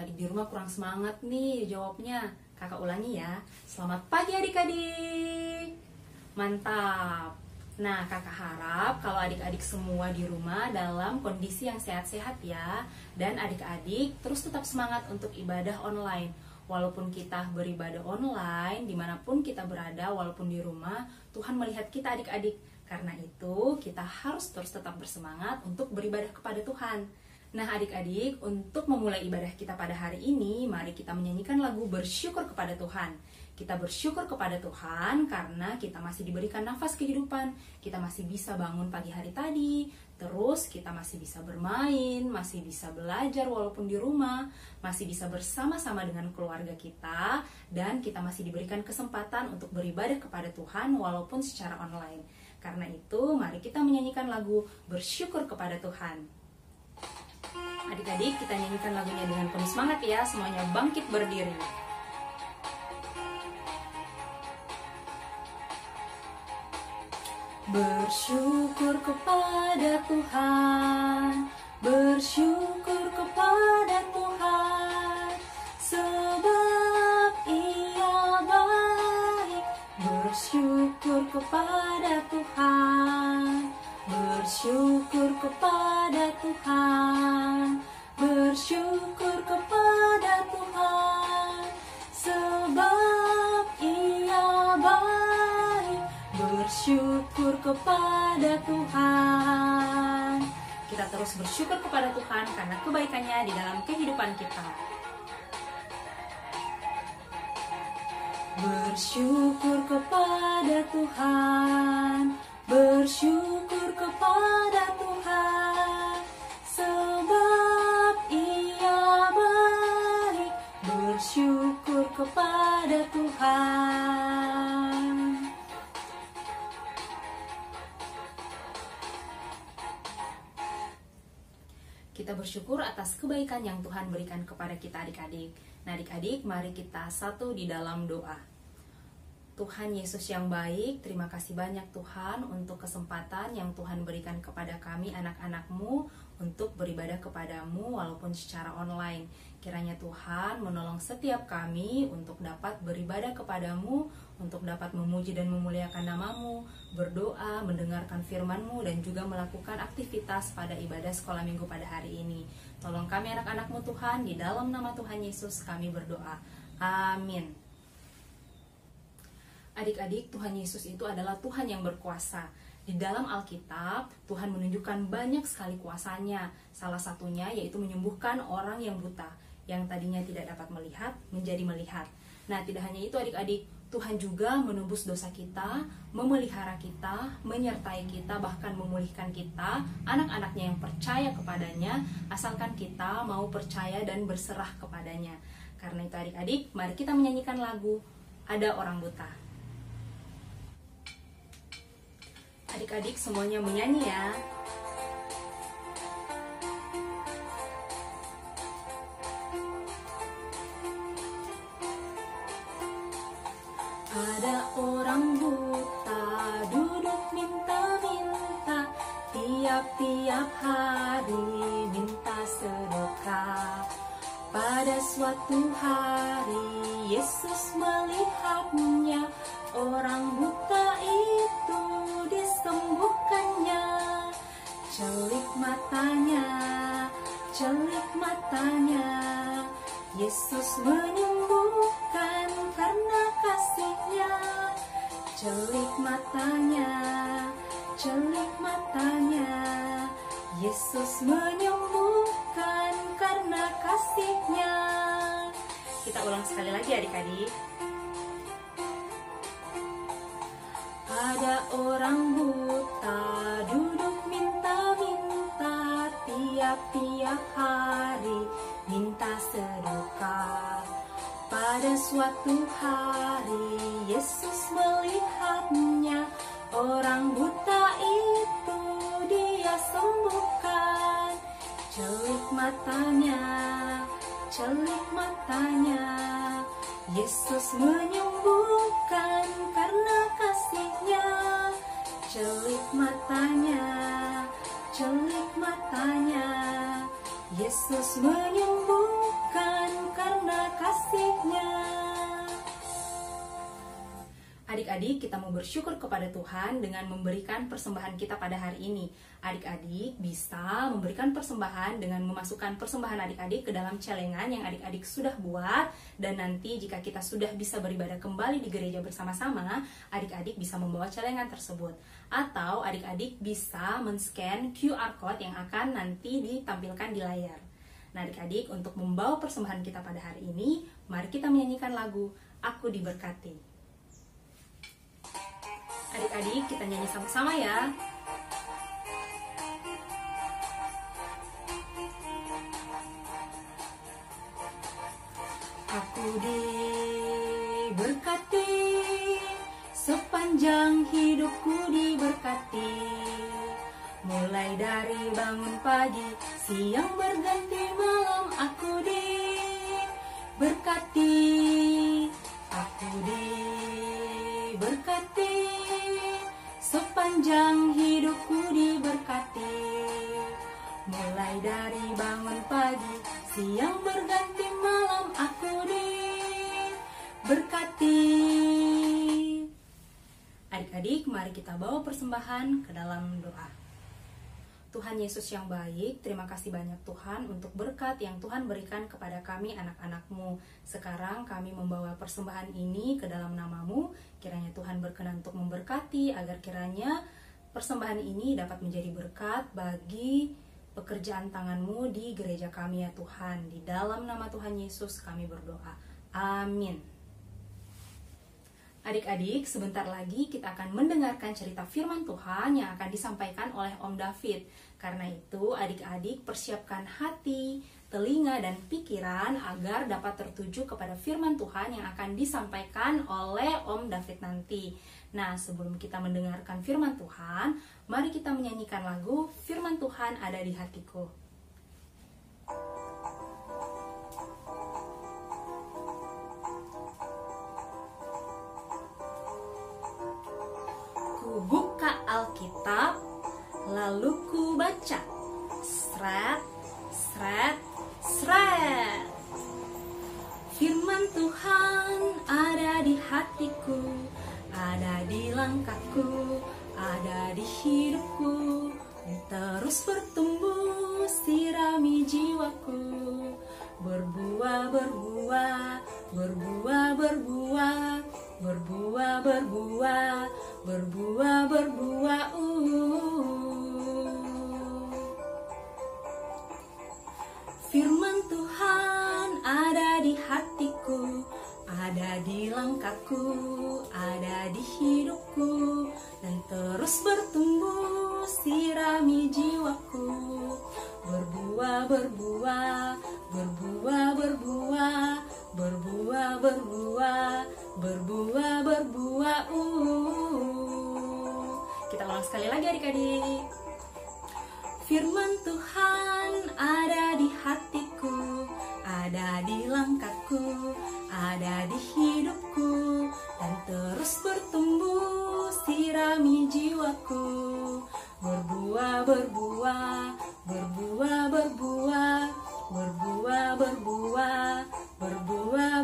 adik-adik di rumah kurang semangat nih jawabnya. Kakak ulangi ya. Selamat pagi adik-adik. Mantap. Nah, kakak harap kalau adik-adik semua di rumah dalam kondisi yang sehat-sehat ya. Dan adik-adik terus tetap semangat untuk ibadah online. Walaupun kita beribadah online, dimanapun kita berada, walaupun di rumah, Tuhan melihat kita adik-adik. Karena itu, kita harus terus tetap bersemangat untuk beribadah kepada Tuhan. Nah, adik-adik, untuk memulai ibadah kita pada hari ini, mari kita menyanyikan lagu bersyukur kepada Tuhan. Kita bersyukur kepada Tuhan karena kita masih diberikan nafas kehidupan. Kita masih bisa bangun pagi hari tadi, terus kita masih bisa bermain, masih bisa belajar walaupun di rumah, masih bisa bersama-sama dengan keluarga kita, dan kita masih diberikan kesempatan untuk beribadah kepada Tuhan walaupun secara online. Karena itu, mari kita menyanyikan lagu bersyukur kepada Tuhan. Adik-adik, kita nyanyikan lagunya dengan penuh semangat ya, semuanya bangkit berdiri. Bersyukur kepada Tuhan, bersyukur kepada Tuhan, sebab Ia baik. Bersyukur kepada Tuhan, bersyukur kepada Tuhan, bersyukur kepada Tuhan, sebab Ia baik. Bersyukur kepada Tuhan. Kita terus bersyukur kepada Tuhan karena kebaikannya di dalam kehidupan kita. Bersyukur kepada Tuhan, bersyukur kepada Tuhan, sebab Ia baik. Bersyukur kepada Tuhan. Kita bersyukur atas kebaikan yang Tuhan berikan kepada kita adik-adik. Nah adik-adik, mari kita satu di dalam doa. Tuhan Yesus yang baik, terima kasih banyak Tuhan untuk kesempatan yang Tuhan berikan kepada kami anak-anak-Mu untuk beribadah kepadamu walaupun secara online. Kiranya Tuhan menolong setiap kami untuk dapat beribadah kepadamu, untuk dapat memuji dan memuliakan nama-Mu, berdoa, mendengarkan firman-Mu, dan juga melakukan aktivitas pada ibadah sekolah minggu pada hari ini. Tolong kami anak-anak-Mu Tuhan, di dalam nama Tuhan Yesus kami berdoa. Amin. Adik-adik, Tuhan Yesus itu adalah Tuhan yang berkuasa. Di dalam Alkitab, Tuhan menunjukkan banyak sekali kuasanya. Salah satunya yaitu menyembuhkan orang yang buta, yang tadinya tidak dapat melihat, menjadi melihat. Nah, tidak hanya itu adik-adik, Tuhan juga menebus dosa kita, memelihara kita, menyertai kita, bahkan memulihkan kita, anak-anaknya yang percaya kepadanya, asalkan kita mau percaya dan berserah kepadanya. Karena itu adik-adik, mari kita menyanyikan lagu Ada Orang Buta. Adik-adik semuanya menyanyi ya. Ada orang buta duduk minta-minta, tiap-tiap hari minta sedekah. Pada suatu hari Yesus melihatnya, orang buta itu disembuhkannya. Celik matanya, Yesus menyembuhkan karena kasih-Nya. Celik matanya, Yesus menyembuhkan karena kasih-Nya. Kita ulang sekali lagi adik-adik. Ada orang buta duduk minta-minta, tiap-tiap hari minta sedekah. Pada suatu hari Yesus melihatnya, orang buta itu Dia sembuhkan. Celik matanya, Yesus menyembuhkan karena kasih-Nya. Celik matanya, Yesus menyembuhkan adik-adik, kita mau bersyukur kepada Tuhan dengan memberikan persembahan kita pada hari ini. Adik-adik bisa memberikan persembahan dengan memasukkan persembahan adik-adik ke dalam celengan yang adik-adik sudah buat. Dan nanti jika kita sudah bisa beribadah kembali di gereja bersama-sama, adik-adik bisa membawa celengan tersebut. Atau adik-adik bisa men-scan QR code yang akan nanti ditampilkan di layar. Nah adik-adik, untuk membawa persembahan kita pada hari ini, mari kita menyanyikan lagu Aku Diberkati. Adik-adik, kita nyanyi sama-sama ya. Aku diberkati, sepanjang hidupku diberkati. Mulai dari bangun pagi, siang berganti malam, aku diberkati. Aku diberkati, sepanjang hidupku diberkati. Mulai dari bangun pagi, siang berganti malam, aku diberkati. Adik-adik, mari kita bawa persembahan ke dalam doa. Tuhan Yesus yang baik, terima kasih banyak Tuhan untuk berkat yang Tuhan berikan kepada kami anak-anak-Mu. Sekarang kami membawa persembahan ini ke dalam nama-Mu. Kiranya Tuhan berkenan untuk memberkati, agar kiranya persembahan ini dapat menjadi berkat bagi pekerjaan tangan-Mu di gereja kami ya Tuhan. Di dalam nama Tuhan Yesus kami berdoa. Amin. Adik-adik, sebentar lagi kita akan mendengarkan cerita firman Tuhan yang akan disampaikan oleh Om David. Karena itu, adik-adik persiapkan hati, telinga, dan pikiran agar dapat tertuju kepada firman Tuhan yang akan disampaikan oleh Om David nanti. Nah, sebelum kita mendengarkan firman Tuhan, mari kita menyanyikan lagu Firman Tuhan Ada di Hatiku. Ku buka Alkitab, lalu ku baca. Sret, sret, sret. Firman Tuhan ada di hatiku, ada di langkahku, ada di hidupku. Terus bertumbuh, sirami jiwaku. Berbuah, berbuah, berbuah, berbuah, berbuah, berbuah, berbuah, berbuah. Firman Tuhan ada di hatiku, ada di langkahku, ada di hidupku, dan terus bertumbuh, sirami jiwaku. Berbuah, berbuah, berbuah, berbuah, berbuah, berbuah, berbuah, berbuah. Kita ulang sekali lagi adik-adik. Firman Tuhan ada di hatiku, ada di langkahku, ada di hidupku, dan terus bertumbuh, sirami jiwaku. Berbuah, berbuah, berbuah, berbuah, berbuah, berbuah,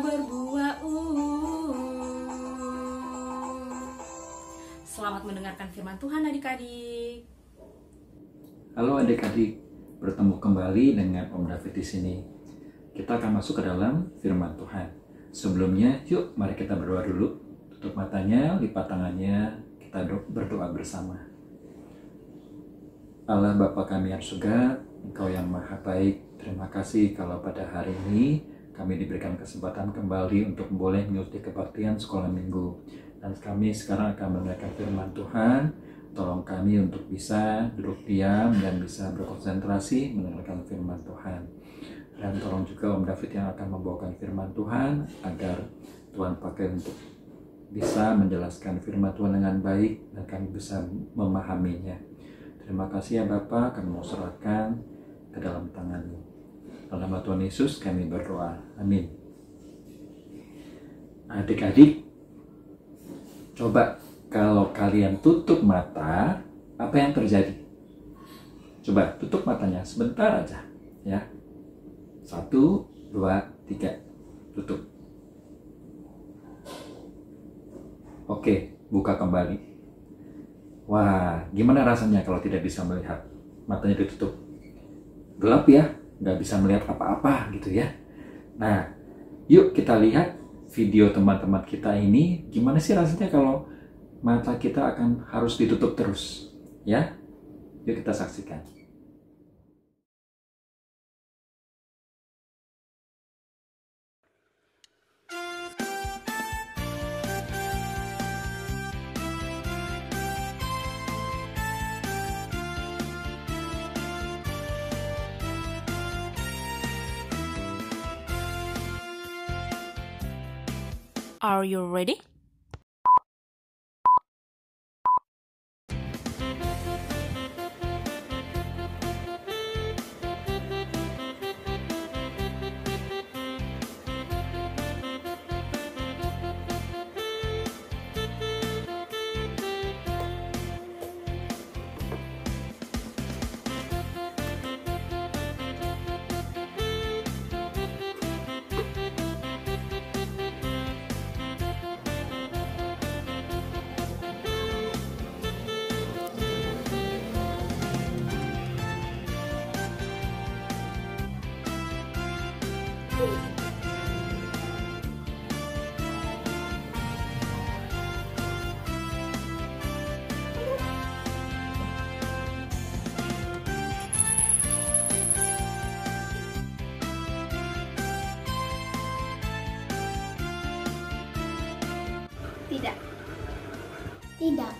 berbuah, berbuah. Selamat mendengarkan firman Tuhan adik-adik. Halo adik-adik, bertemu kembali dengan Om David di sini. Kita akan masuk ke dalam firman Tuhan. Sebelumnya, yuk mari kita berdoa dulu. Tutup matanya, lipat tangannya, kita berdoa bersama. Allah Bapa kami yang surga, Engkau yang maha baik, terima kasih kalau pada hari ini kami diberikan kesempatan kembali untuk boleh mengikuti kebaktian sekolah minggu. Dan kami sekarang akan mendengarkan firman Tuhan. Tolong kami untuk bisa duduk diam dan bisa berkonsentrasi mendengarkan firman Tuhan. Dan tolong juga Om David yang akan membawakan firman Tuhan agar Tuhan pakai untuk bisa menjelaskan firman Tuhan dengan baik dan kami bisa memahaminya. Terima kasih ya Bapa, kami mau serahkan ke dalam tangan-Mu. Dalam nama Tuhan Yesus kami berdoa. Amin. Adik-adik, coba kalau kalian tutup mata, apa yang terjadi? Coba tutup matanya sebentar aja, ya. 1, 2, 3, tutup. Oke, buka kembali. Wah, gimana rasanya kalau tidak bisa melihat? Matanya ditutup. Gelap ya, nggak bisa melihat apa-apa gitu ya. Nah, yuk kita lihat video teman-teman kita ini. Gimana sih rasanya kalau mata kita akan harus ditutup terus? Ya, yuk kita saksikan. Are you ready? Tidak. Tidak.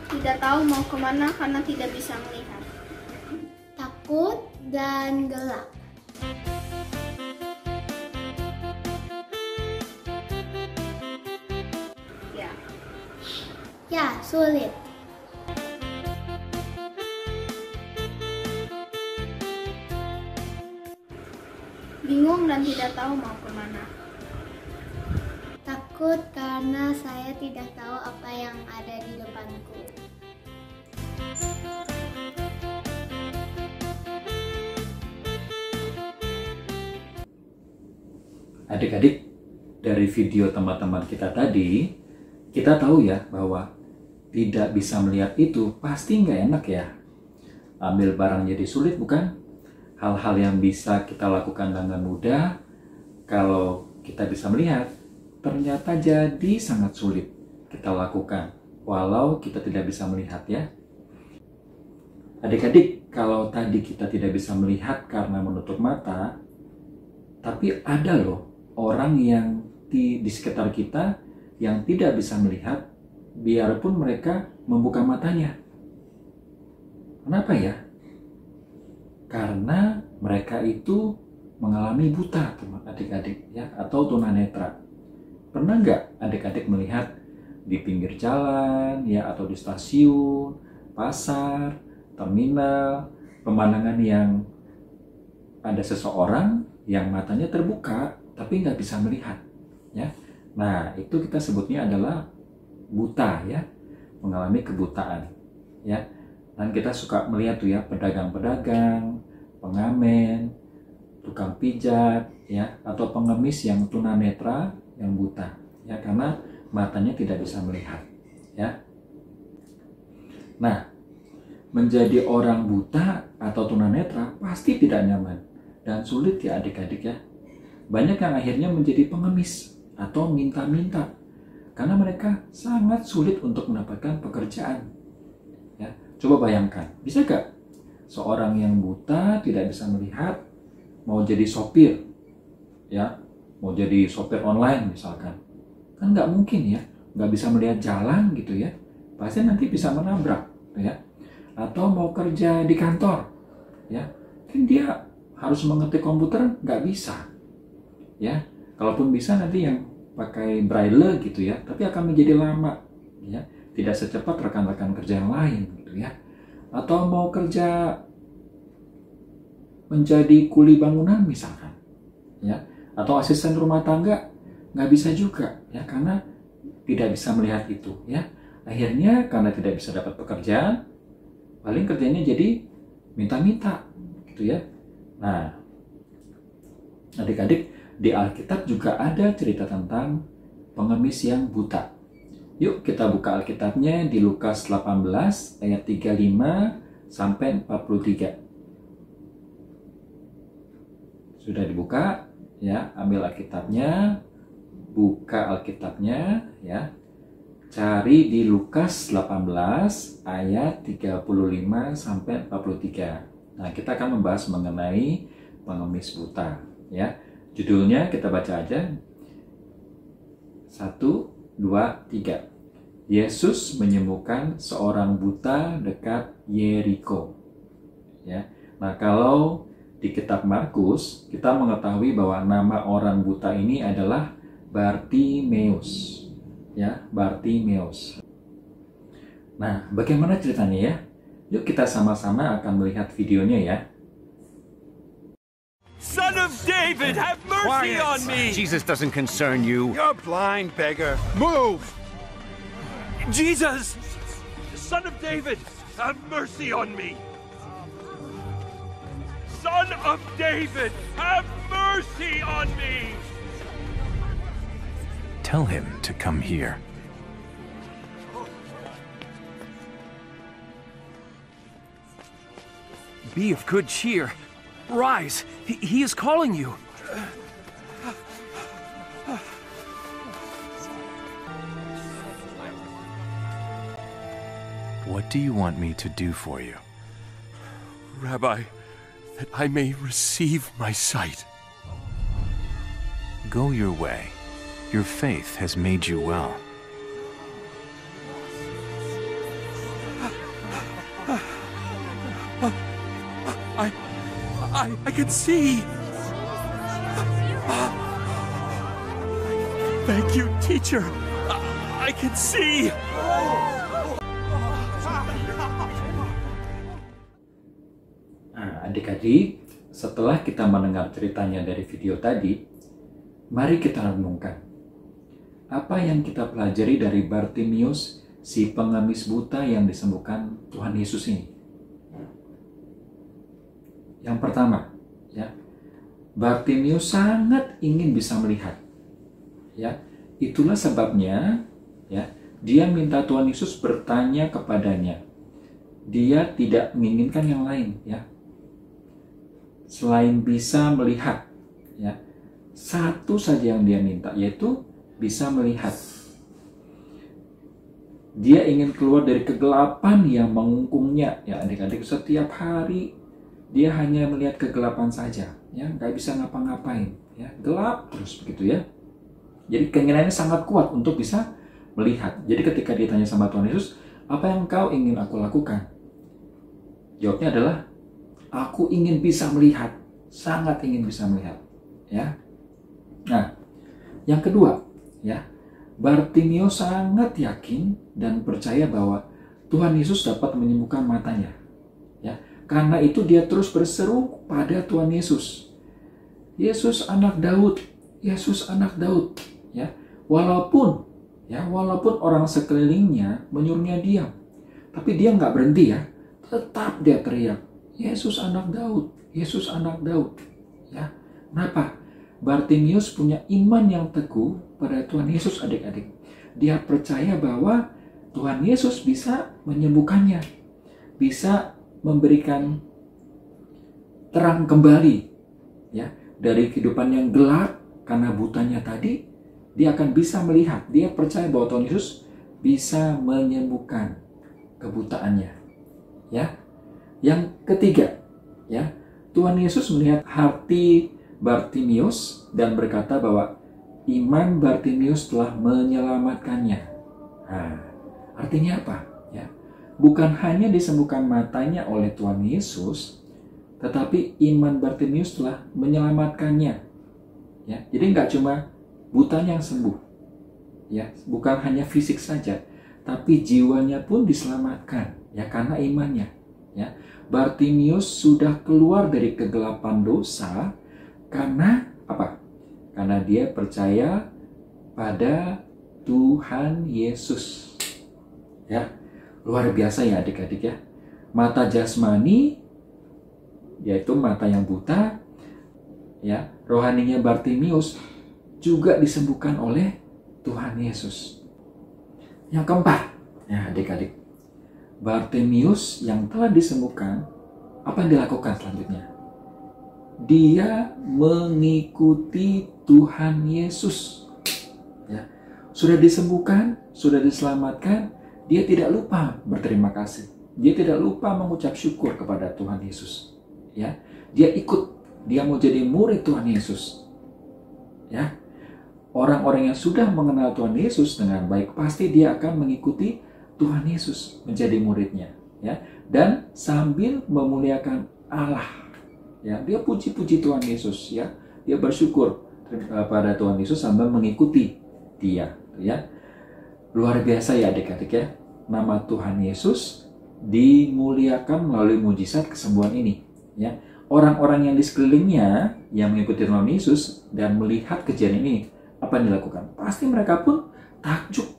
Tidak tahu mau kemana karena tidak bisa melihat. Takut dan gelap. Ya. Ya, sulit. Bingung dan tidak tahu mau kemana. Takut karena saya tidak tahu apa yang ada di depanku. Adik-adik, dari video teman-teman kita tadi, kita tahu ya bahwa tidak bisa melihat itu pasti nggak enak ya. Ambil barang jadi sulit bukan? Hal-hal yang bisa kita lakukan dengan mudah, kalau kita bisa melihat, ternyata jadi sangat sulit kita lakukan, walau kita tidak bisa melihat ya. Adik-adik, kalau tadi kita tidak bisa melihat karena menutup mata, tapi ada loh orang yang di sekitar kita yang tidak bisa melihat, biarpun mereka membuka matanya. Kenapa ya? Karena mereka itu mengalami buta, teman adik-adik ya, atau tunanetra. Pernah nggak adik-adik melihat di pinggir jalan ya, atau di stasiun, pasar, terminal, pemandangan yang ada seseorang yang matanya terbuka tapi nggak bisa melihat ya. Nah, itu kita sebutnya adalah buta ya, mengalami kebutaan ya. Dan kita suka melihat tuh ya, pedagang-pedagang, pengamen, tukang pijat ya, atau pengemis yang tunanetra, yang buta ya, karena matanya tidak bisa melihat ya. Nah, menjadi orang buta atau tunanetra pasti tidak nyaman dan sulit ya adik-adik ya. Banyak yang akhirnya menjadi pengemis atau minta-minta karena mereka sangat sulit untuk mendapatkan pekerjaan ya. Coba bayangkan, bisa gak seorang yang buta tidak bisa melihat mau jadi sopir ya, mau jadi sopir online misalkan, kan nggak mungkin ya, nggak bisa melihat jalan gitu ya, pasti nanti bisa menabrak ya. Atau mau kerja di kantor ya, kan dia harus mengetik komputer, nggak bisa ya. Kalaupun bisa nanti yang pakai braille gitu ya, tapi akan menjadi lama ya, tidak secepat rekan-rekan kerja yang lain gitu ya. Atau mau kerja menjadi kuli bangunan misalkan ya, atau asisten rumah tangga, nggak bisa juga ya, karena tidak bisa melihat itu ya. Akhirnya karena tidak bisa dapat pekerjaan, paling kerjanya jadi minta-minta gitu ya. Nah, Adik-adik, di Alkitab juga ada cerita tentang pengemis yang buta. Yuk kita buka Alkitabnya di Lukas 18 ayat 35 sampai 43. Sudah dibuka? Ya, ambil Alkitabnya, buka Alkitabnya ya. Cari di Lukas 18 ayat 35 sampai 43. Nah, kita akan membahas mengenai pengemis buta ya. Judulnya kita baca aja. 1, 2, 3. Yesus menyembuhkan seorang buta dekat Yeriko. Ya. Nah, kalau di kitab Markus kita mengetahui bahwa nama orang buta ini adalah Bartimeus. Ya, Bartimeus. Nah, bagaimana ceritanya ya? Yuk kita sama-sama akan melihat videonya ya. Son of David, have mercy on me! Jesus doesn't concern you. You're blind, beggar. Move! Jesus! Son of David, have mercy on me! Son of David, have mercy on me! Tell him to come here. Be of good cheer. Rise. He is calling you. What do you want me to do for you? Rabbi, that I may receive my sight. Go your way. Your faith has made you well. I can see. Thank you, teacher. I can see. Nah, adik-adik, setelah kita mendengar ceritanya dari video tadi, mari kita renungkan. Apa yang kita pelajari dari Bartimeus, si pengemis buta yang disembuhkan Tuhan Yesus ini? Yang pertama, ya, Bartimeus sangat ingin bisa melihat. Ya, itulah sebabnya, ya, dia minta Tuhan Yesus bertanya kepadanya. Dia tidak menginginkan yang lain, ya, selain bisa melihat, ya. Satu saja yang dia minta, yaitu bisa melihat. Dia ingin keluar dari kegelapan yang mengungkungnya, ya adik-adik. Setiap hari dia hanya melihat kegelapan saja, ya, nggak bisa ngapa-ngapain, ya, gelap terus begitu ya. Jadi keinginannya sangat kuat untuk bisa melihat. Jadi ketika ditanya sama Tuhan Yesus, apa yang kau ingin aku lakukan? Jawabnya adalah, aku ingin bisa melihat, sangat ingin bisa melihat, ya. Nah, yang kedua, ya, Bartimeus sangat yakin dan percaya bahwa Tuhan Yesus dapat menyembuhkan matanya, ya. Karena itu dia terus berseru pada Tuhan Yesus. Yesus anak Daud, Yesus anak Daud, ya. Walaupun orang sekelilingnya menyuruhnya diam, tapi dia nggak berhenti ya. Tetap dia teriak, Yesus anak Daud, Yesus anak Daud, ya. Kenapa? Bartimeus punya iman yang teguh pada Tuhan Yesus, adik-adik. Dia percaya bahwa Tuhan Yesus bisa menyembuhkannya, bisa memberikan terang kembali, ya, dari kehidupan yang gelap karena butanya tadi. Dia akan bisa melihat. Dia percaya bahwa Tuhan Yesus bisa menyembuhkan kebutaannya, ya. Yang ketiga, ya, Tuhan Yesus melihat hati Bartimeus dan berkata bahwa iman Bartimeus telah menyelamatkannya. Nah, artinya apa? Ya, bukan hanya disembuhkan matanya oleh Tuhan Yesus, tetapi iman Bartimeus telah menyelamatkannya. Ya, jadi nggak cuma butanya yang sembuh, ya, bukan hanya fisik saja, tapi jiwanya pun diselamatkan, ya, karena imannya. Ya, Bartimeus sudah keluar dari kegelapan dosa karena apa? Karena dia percaya pada Tuhan Yesus. Ya, luar biasa ya adik-adik ya. Mata jasmani, yaitu mata yang buta, ya, rohaninya Bartimius juga disembuhkan oleh Tuhan Yesus. Yang keempat, ya adik-adik, Bartimius yang telah disembuhkan, apa yang dilakukan selanjutnya? Dia mengikuti Tuhan Yesus. Ya, sudah disembuhkan, sudah diselamatkan, dia tidak lupa berterima kasih. Dia tidak lupa mengucap syukur kepada Tuhan Yesus. Ya, dia ikut, dia mau jadi murid Tuhan Yesus. Ya, orang-orang yang sudah mengenal Tuhan Yesus dengan baik, pasti dia akan mengikuti Tuhan Yesus menjadi muridnya, ya, dan sambil memuliakan Allah, ya, dia puji-puji Tuhan Yesus, ya, dia bersyukur pada Tuhan Yesus sambil mengikuti dia, ya. Luar biasa ya adik-adik ya, nama Tuhan Yesus dimuliakan melalui mujizat kesembuhan ini, ya. Orang-orang yang di sekelilingnya yang mengikuti Tuhan Yesus dan melihat kejadian ini, apa yang dilakukan? Pasti mereka pun takjub,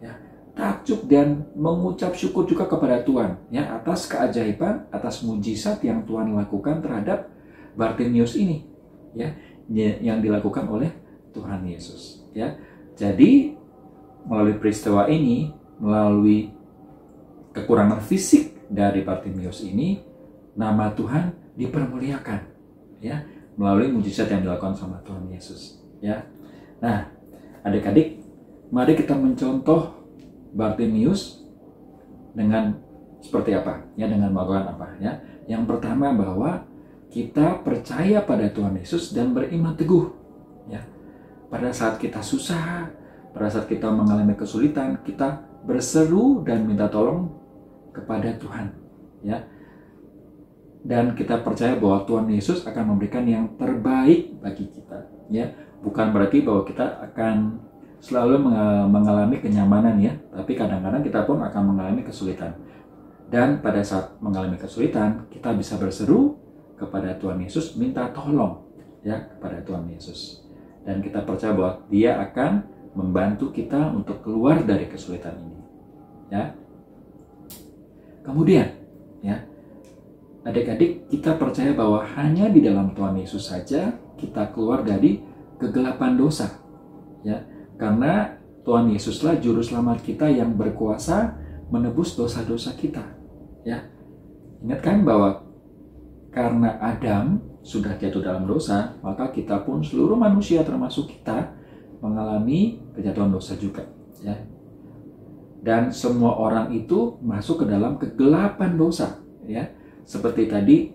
ya, takjub dan mengucap syukur juga kepada Tuhan, ya, atas keajaiban, atas mujizat yang Tuhan lakukan terhadap Bartimius ini, ya, yang dilakukan oleh Tuhan Yesus, ya. Jadi melalui peristiwa ini, melalui kekurangan fisik dari Bartimius ini, nama Tuhan dipermuliakan, ya, melalui mujizat yang dilakukan sama Tuhan Yesus, ya. Nah, adik-adik, mari kita mencontoh Bartimius dengan seperti apa? Ya, dengan melakukan apa? Ya, yang pertama bahwa kita percaya pada Tuhan Yesus dan beriman teguh. Ya, pada saat kita susah, pada saat kita mengalami kesulitan, kita berseru dan minta tolong kepada Tuhan. Ya, dan kita percaya bahwa Tuhan Yesus akan memberikan yang terbaik bagi kita. Ya. Bukan berarti bahwa kita akan selalu mengalami kenyamanan ya, tapi kadang-kadang kita pun akan mengalami kesulitan. Dan pada saat mengalami kesulitan, kita bisa berseru kepada Tuhan Yesus, minta tolong ya kepada Tuhan Yesus. Dan kita percaya bahwa Dia akan membantu kita untuk keluar dari kesulitan ini. Ya. Kemudian, ya, adik-adik, kita percaya bahwa hanya di dalam Tuhan Yesus saja kita keluar dari kegelapan dosa, ya, karena Tuhan Yesuslah juru selamat kita yang berkuasa menebus dosa-dosa kita, ya. Ingatkan bahwa karena Adam sudah jatuh dalam dosa, maka kita pun seluruh manusia termasuk kita mengalami kejatuhan dosa juga, ya. Dan semua orang itu masuk ke dalam kegelapan dosa, ya. Seperti tadi,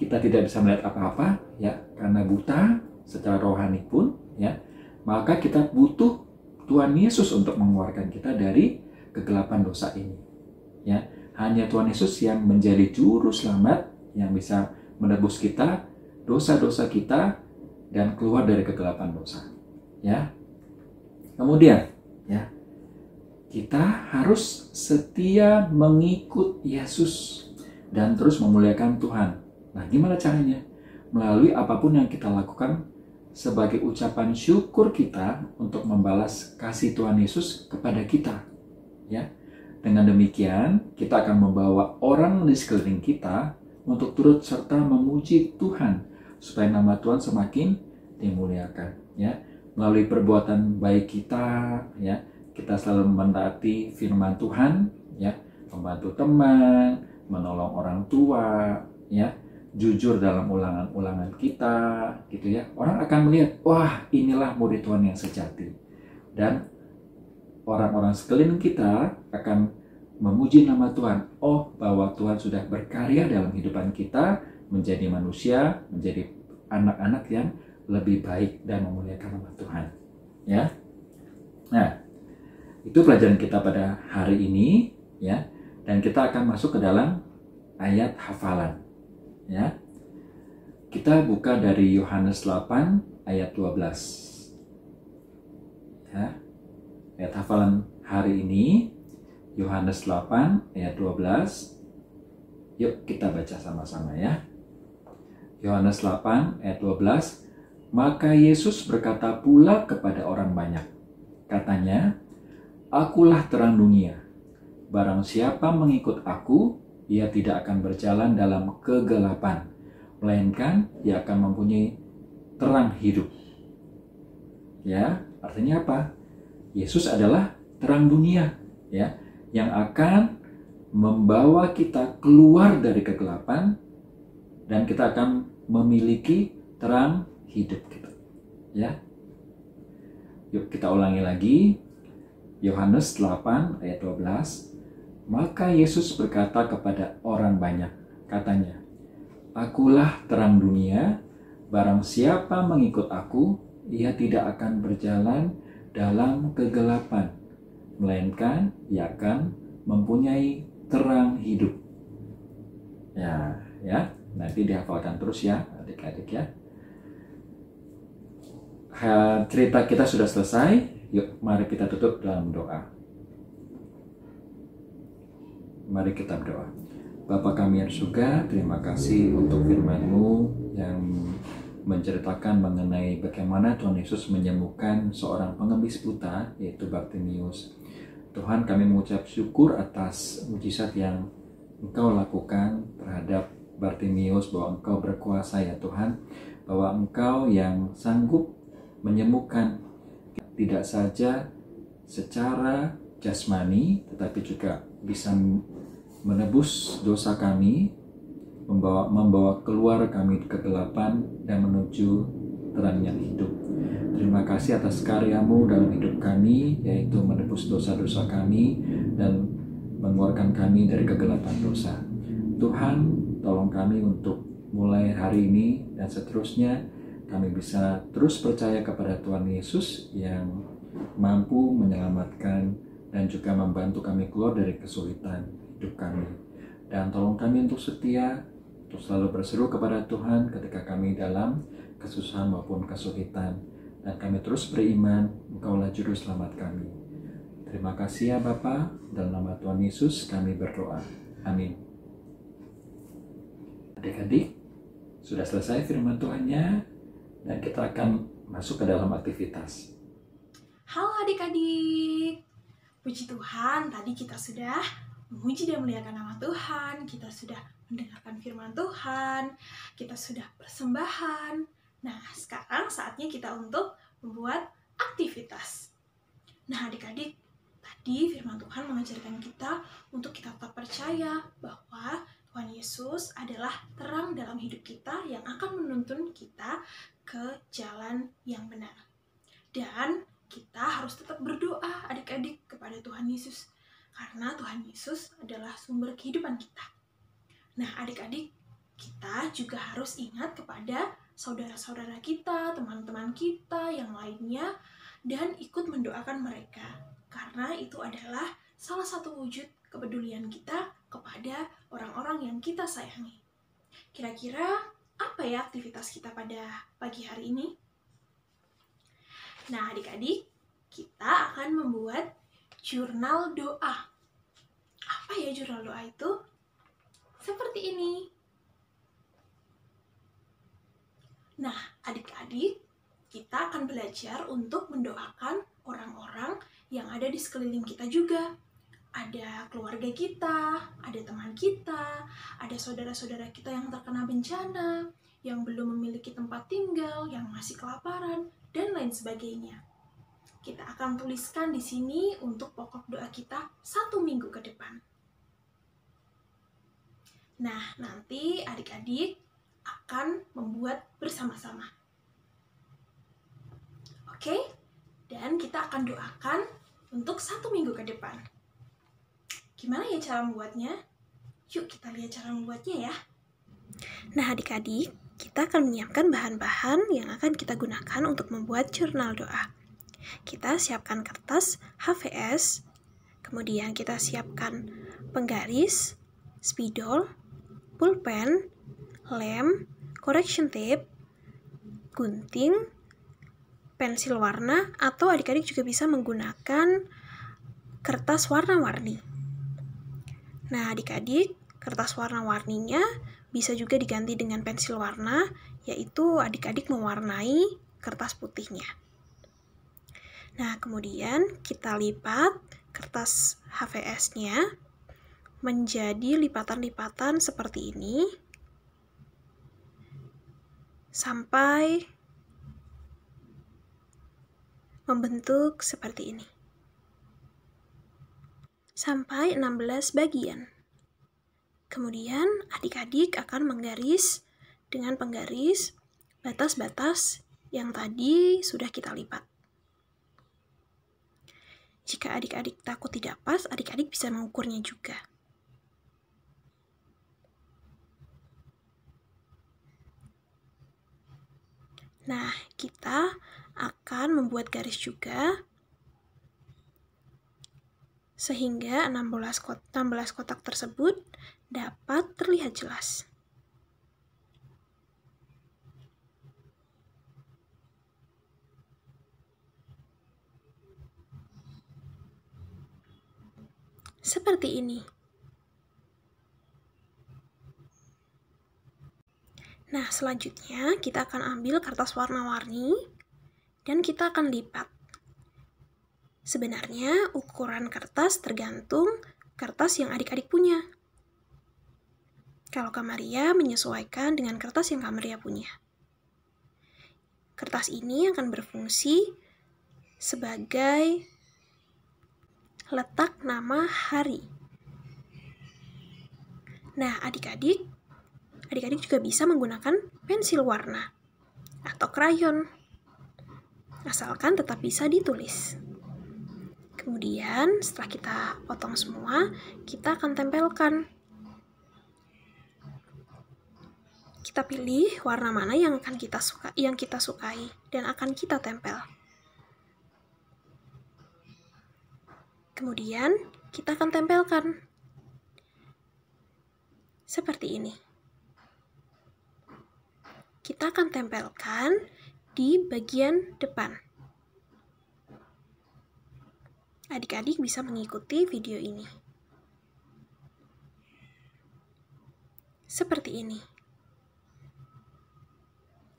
kita tidak bisa melihat apa-apa, ya, karena buta secara rohani pun, ya, maka kita butuh Tuhan Yesus untuk mengeluarkan kita dari kegelapan dosa ini, ya. Hanya Tuhan Yesus yang menjadi juru selamat yang bisa menebus kita, dosa-dosa kita, dan keluar dari kegelapan dosa, ya. Kemudian, ya, kita harus setia mengikut Yesus dan terus memuliakan Tuhan. Nah, gimana caranya? Melalui apapun yang kita lakukan sebagai ucapan syukur kita untuk membalas kasih Tuhan Yesus kepada kita. Ya. Dengan demikian, kita akan membawa orang di sekeliling kita untuk turut serta memuji Tuhan supaya nama Tuhan semakin dimuliakan. Ya. Melalui perbuatan baik kita, ya, kita selalu mentaati firman Tuhan, ya, membantu teman, menolong orang tua, ya, jujur dalam ulangan-ulangan kita, gitu ya. Orang akan melihat, wah, inilah murid Tuhan yang sejati. Dan orang-orang sekeliling kita akan memuji nama Tuhan. Oh, bahwa Tuhan sudah berkarya dalam kehidupan kita, menjadi manusia, menjadi anak-anak yang lebih baik dan memuliakan nama Tuhan. Ya. Nah, itu pelajaran kita pada hari ini, ya. Dan kita akan masuk ke dalam ayat hafalan. Ya. Kita buka dari Yohanes 8 ayat 12. Ya. Ayat hafalan hari ini Yohanes 8 ayat 12. Yuk kita baca sama-sama ya. Yohanes 8 ayat 12. Maka Yesus berkata pula kepada orang banyak. Katanya, "Akulah terang dunia. Barang siapa mengikut aku, ia tidak akan berjalan dalam kegelapan, melainkan ia akan mempunyai terang hidup. Ya, artinya apa? Yesus adalah terang dunia, ya, yang akan membawa kita keluar dari kegelapan dan kita akan memiliki terang hidup gitu. Ya. Yuk kita ulangi lagi. Yohanes 8 ayat 12. Maka Yesus berkata kepada orang banyak, katanya, "Akulah terang dunia, barang siapa mengikut aku, ia tidak akan berjalan dalam kegelapan, melainkan ia akan mempunyai terang hidup." Ya, nanti dihafalkan terus ya, adik-adik ya. Cerita kita sudah selesai. Yuk, mari kita tutup dalam doa. Mari kita berdoa. Bapa kami yang surga, terima kasih untuk firman-Mu yang menceritakan mengenai bagaimana Tuhan Yesus menyembuhkan seorang pengemis buta, yaitu Bartimius. Tuhan, kami mengucap syukur atas mujizat yang Engkau lakukan terhadap Bartimius, bahwa Engkau berkuasa ya Tuhan, bahwa Engkau yang sanggup menyembuhkan tidak saja secara jasmani, tetapi juga bisa menebus dosa kami, membawa keluar kami kegelapan dan menuju terang yang hidup. Terima kasih atas karya-Mu dalam hidup kami, yaitu menebus dosa-dosa kami dan mengeluarkan kami dari kegelapan dosa. Tuhan, tolong kami untuk mulai hari ini dan seterusnya kami bisa terus percaya kepada Tuhan Yesus yang mampu menyelamatkan dan juga membantu kami keluar dari kesulitan hidup kami. Dan tolong kami untuk setia, untuk selalu berseru kepada Tuhan ketika kami dalam kesusahan maupun kesulitan. Dan kami terus beriman, Engkaulah juru selamat kami. Terima kasih ya Bapa, dalam nama Tuhan Yesus kami berdoa. Amin. Adik-adik, sudah selesai firman Tuhannya, dan kita akan masuk ke dalam aktivitas. Halo adik-adik, puji Tuhan, tadi kita sudah memuji dan memuliakan nama Tuhan, kita sudah mendengarkan firman Tuhan, kita sudah persembahan. Nah, sekarang saatnya kita untuk membuat aktivitas. Nah, adik-adik, tadi firman Tuhan mengajarkan kita untuk kita tetap percaya bahwa Tuhan Yesus adalah terang dalam hidup kita yang akan menuntun kita ke jalan yang benar. Dan kita harus tetap berdoa adik-adik kepada Tuhan Yesus, karena Tuhan Yesus adalah sumber kehidupan kita. Nah adik-adik, kita juga harus ingat kepada saudara-saudara kita, teman-teman kita yang lainnya, dan ikut mendoakan mereka, karena itu adalah salah satu wujud kepedulian kita kepada orang-orang yang kita sayangi. Kira-kira apa ya aktivitas kita pada pagi hari ini? Nah adik-adik, kita akan membuat jurnal doa. Apa ya jurnal doa itu? Seperti ini. Nah adik-adik, kita akan belajar untuk mendoakan orang-orang yang ada di sekeliling kita juga. Ada keluarga kita, ada teman kita, ada saudara-saudara kita yang terkena bencana, yang belum memiliki tempat tinggal, yang masih kelaparan, dan lain sebagainya. Kita akan tuliskan di sini untuk pokok doa kita 1 minggu ke depan. Nah, nanti adik-adik akan membuat bersama-sama. Oke? Dan kita akan doakan untuk 1 minggu ke depan. Gimana ya cara membuatnya? Yuk kita lihat cara membuatnya ya. Nah adik-adik, kita akan menyiapkan bahan-bahan yang akan kita gunakan untuk membuat jurnal doa. Kita siapkan kertas HVS, kemudian kita siapkan penggaris, spidol, pulpen, lem, correction tape, gunting, pensil warna, atau adik-adik juga bisa menggunakan kertas warna-warni. Nah adik-adik, kertas warna-warninya bisa juga diganti dengan pensil warna, yaitu adik-adik mewarnai kertas putihnya. Nah kemudian kita lipat kertas HVS-nya menjadi lipatan-lipatan seperti ini. sampai membentuk seperti ini. Sampai 16 bagian. Kemudian adik-adik akan menggaris dengan penggaris batas-batas yang tadi sudah kita lipat. Jika adik-adik takut tidak pas, adik-adik bisa mengukurnya juga. Nah, kita akan membuat garis juga sehingga 16 kotak tersebut dapat terlihat jelas. Seperti ini. Nah, selanjutnya kita akan ambil kertas warna-warni dan kita akan lipat. Sebenarnya ukuran kertas tergantung kertas yang adik-adik punya. Kalau Kak Maria menyesuaikan dengan kertas yang Kak Maria punya. Kertas ini akan berfungsi sebagai letak nama hari. Nah, adik-adik juga bisa menggunakan pensil warna atau krayon, asalkan tetap bisa ditulis. Kemudian setelah kita potong semua, kita akan tempelkan. Kita pilih warna mana yang kita sukai dan akan kita tempel. Kemudian kita akan tempelkan seperti ini. Kita akan tempelkan di bagian depan. Adik-adik bisa mengikuti video ini. Seperti ini.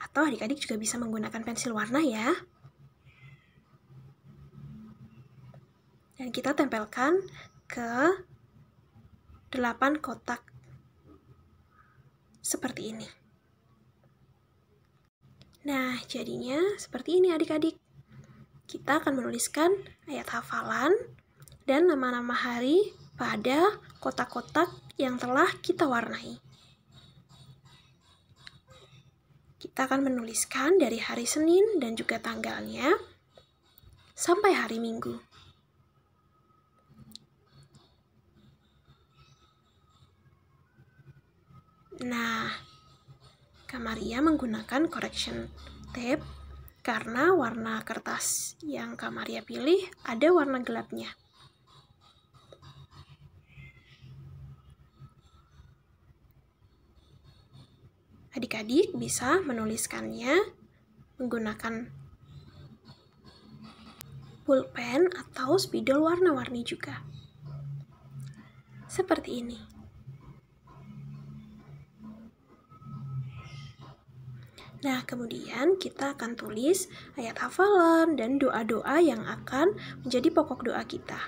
Atau adik-adik juga bisa menggunakan pensil warna ya. Dan kita tempelkan ke 8 kotak. Seperti ini. Nah, jadinya seperti ini adik-adik. Kita akan menuliskan ayat hafalan dan nama-nama hari pada kotak-kotak yang telah kita warnai. Kita akan menuliskan dari hari Senin dan juga tanggalnya sampai hari Minggu. Nah, Kak Maria menggunakan correction tape karena warna kertas yang Kak Maria pilih ada warna gelapnya. Adik-adik bisa menuliskannya menggunakan pulpen atau spidol warna-warni juga. Seperti ini. Nah, kemudian kita akan tulis ayat hafalan dan doa-doa yang akan menjadi pokok doa kita.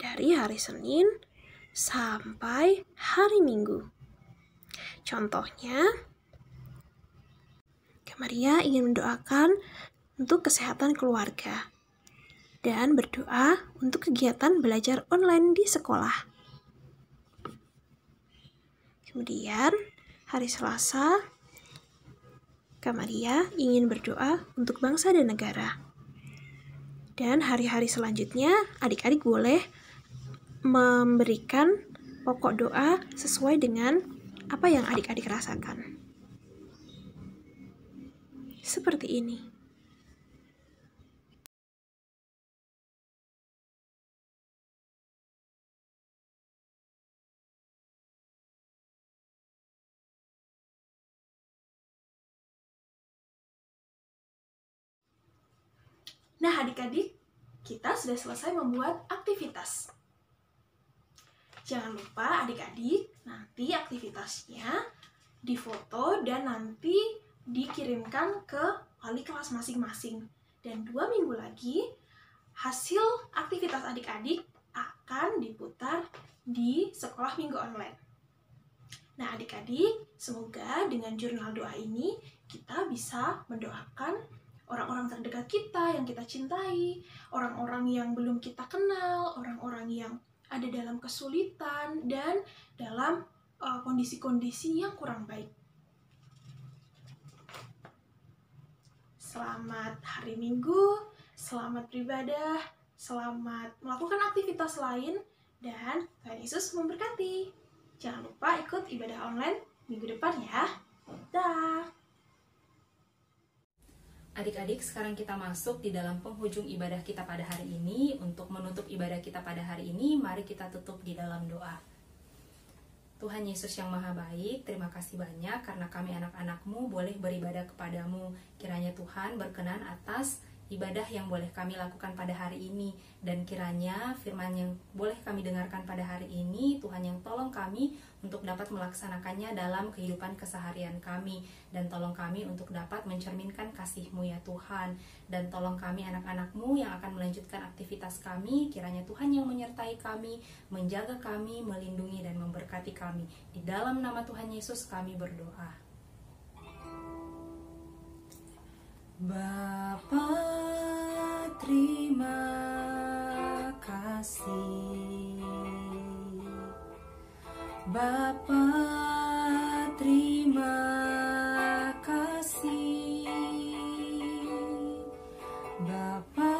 Dari hari Senin sampai hari Minggu. Contohnya, Kak Maria ingin mendoakan untuk kesehatan keluarga dan berdoa untuk kegiatan belajar online di sekolah. Kemudian, hari Selasa, Kak Maria ingin berdoa untuk bangsa dan negara. Dan hari-hari selanjutnya, adik-adik boleh memberikan pokok doa sesuai dengan apa yang adik-adik rasakan. Seperti ini. Nah, adik-adik, kita sudah selesai membuat aktivitas. Jangan lupa adik-adik, nanti aktivitasnya difoto dan nanti dikirimkan ke wali kelas masing-masing. Dan 2 minggu lagi, hasil aktivitas adik-adik akan diputar di sekolah minggu online. Nah, adik-adik, semoga dengan jurnal doa ini kita bisa mendoakan orang-orang terdekat kita yang kita cintai, orang-orang yang belum kita kenal, orang-orang yang ada dalam kesulitan dan dalam kondisi-kondisi yang kurang baik. Selamat hari Minggu, selamat beribadah, selamat melakukan aktivitas lain, dan Tuhan Yesus memberkati. Jangan lupa ikut ibadah online minggu depan ya. Dah. Adik-adik, sekarang kita masuk di dalam penghujung ibadah kita pada hari ini. Untuk menutup ibadah kita pada hari ini, mari kita tutup di dalam doa. Tuhan Yesus yang Maha Baik, terima kasih banyak karena kami anak-anak-Mu boleh beribadah kepadamu. Kiranya Tuhan berkenan atas ibadah yang boleh kami lakukan pada hari ini, dan kiranya firman yang boleh kami dengarkan pada hari ini, Tuhan yang tolong kami untuk dapat melaksanakannya dalam kehidupan keseharian kami, dan tolong kami untuk dapat mencerminkan kasih-Mu ya Tuhan, dan tolong kami anak-anak-Mu yang akan melanjutkan aktivitas kami, kiranya Tuhan yang menyertai kami, menjaga kami, melindungi dan memberkati kami. Di dalam nama Tuhan Yesus kami berdoa. Bapa, terima kasih. Bapa, terima kasih. Bapa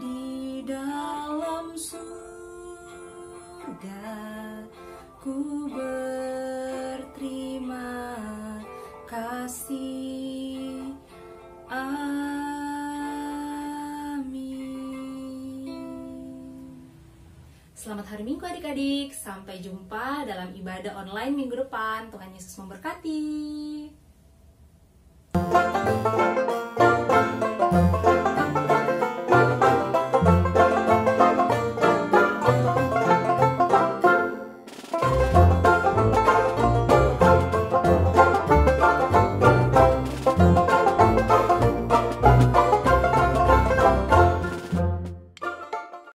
di dalam surga, ku berterima kasih. Selamat hari Minggu adik-adik. Sampai jumpa dalam ibadah online minggu depan. Tuhan Yesus memberkati.